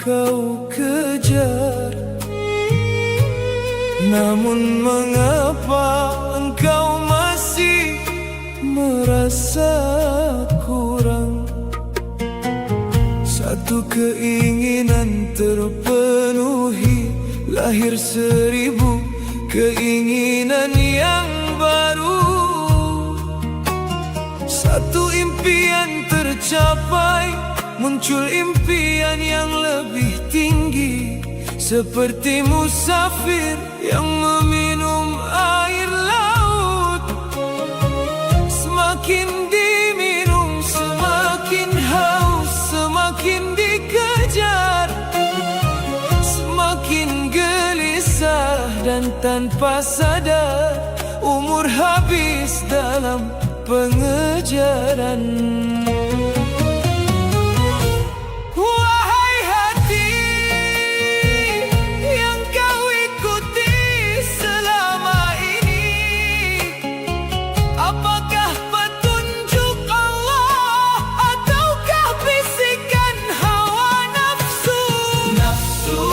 kau kejar. Namun mengapa engkau masih merasa kurang? Satu keinginan terpenuhi, lahir 1000 keinginan yang baru. Satu impian tercapai, muncul impian yang lebih tinggi. Seperti musafir yang meminum air laut. Semakin diminum, semakin haus, semakin dikejar, semakin gelisah dan tanpa sadar umur habis dalam pengejaran. Wahai hati yang kau ikuti selama ini, apakah petunjuk Allah ataukah bisikan hawa nafsu? Nafsu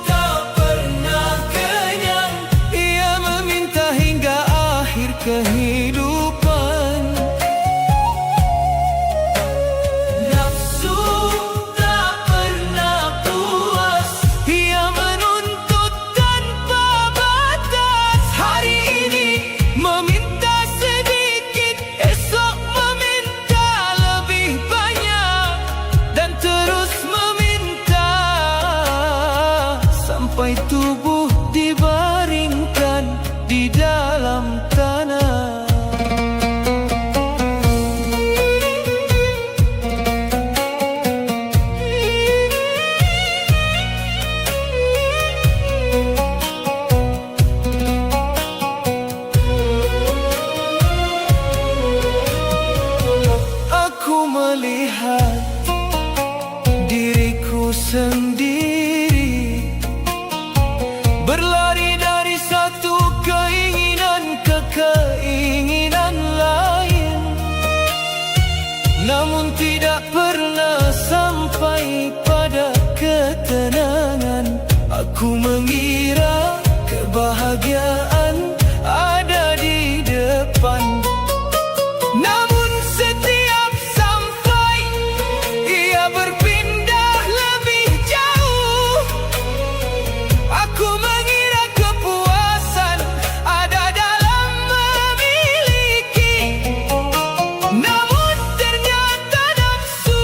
tak pernah kenyang, ia meminta hingga akhir kehidupan. Nafsu tak pernah puas, ia menuntut tanpa batas. Hari ini meminta sedikit, esok meminta lebih banyak, dan terus meminta sampai tubuh dibaringkan di dalam tanah. Aku melihat diriku sendiri berlari dari satu keinginan ke keinginan lain, namun tidak pernah sampai pada ketenangan. Aku mengira kebahagiaan ada di depan, namun setiap sampai ia berpindah lebih jauh. Aku mengira kepuasan ada dalam memiliki, namun ternyata nafsu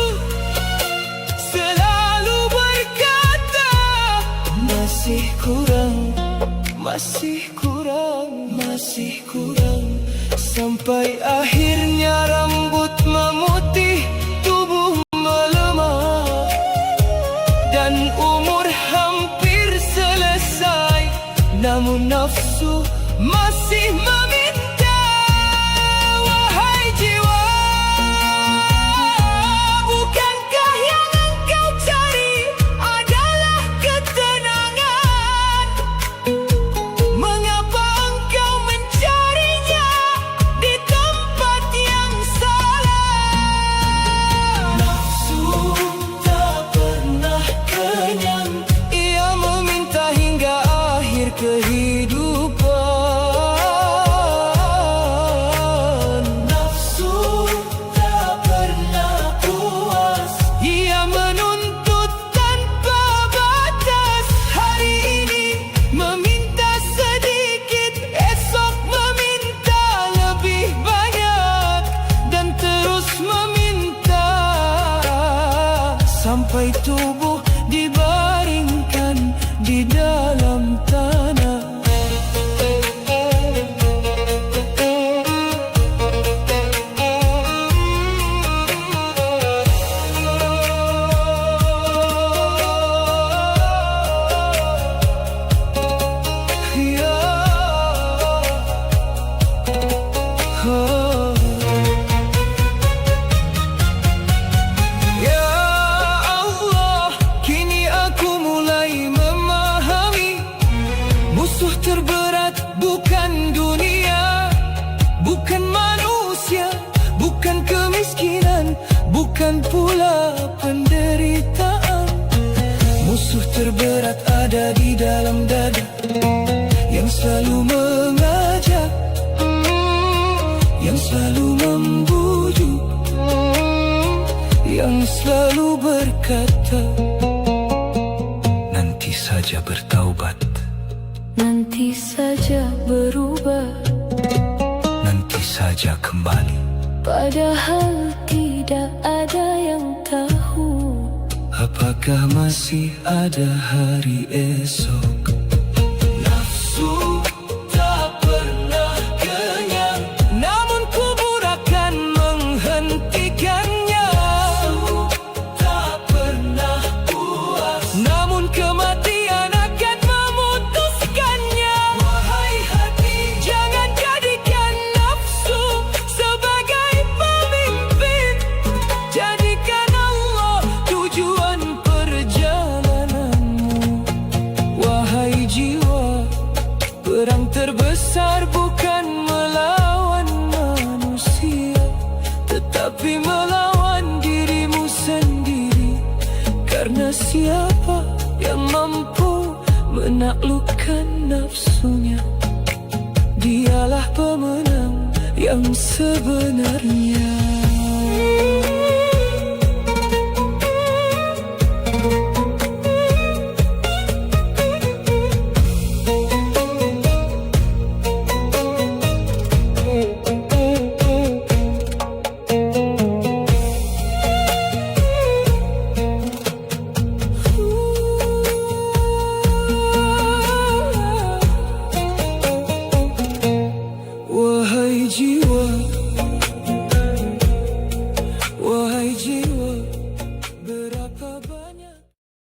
selalu berkata masih kurang, masih kurang, masih kurang. Sampai akhirnya rambut memutih, tubuh melemah, dan umur hampir selesai, namun nafsu masih meminta. Wahai jiwa, bukankah yang engkau cari adalah ketenangan? Mengapa engkau mencarinya di tempat yang salah? Nafsu tak pernah kenyang, ia meminta hingga akhir kehidupan. Nafsu tak pernah puas, ia menuntut tanpa batas. Hari ini meminta sedikit, esok meminta lebih banyak, dan terus meminta sampai tubuh dibaringkan di dalam tanah. Ya Allah, kini aku mulai memahami, musuh terberat bukan dunia, bukan manusia, bukan kemiskinan, bukan pula penderitaan. terberat ada di dalam dada, yang selalu mengajak, yang selalu membujuk, yang selalu berkata, nanti saja bertaubat, nanti saja berubah, nanti saja kembali. padahal tidak ada yang tahu Apakah masih ada hari esok? Nafsu tak pernah kenyang, namun kubur akan menghentikannya. Nafsu tak pernah puas, namun kematian akan memutuskannya. Wahai hati, jangan jadikan nafsu sebagai pemimpin. Jadikan Allah tujuan perjalananmu. Wahai jiwa, perang terbesar bukan melawan manusia, tetapi melawan dirimu sendiri. Karena siapa yang mampu menaklukkan nafsunya, dialah pemenang yang sebenarnya.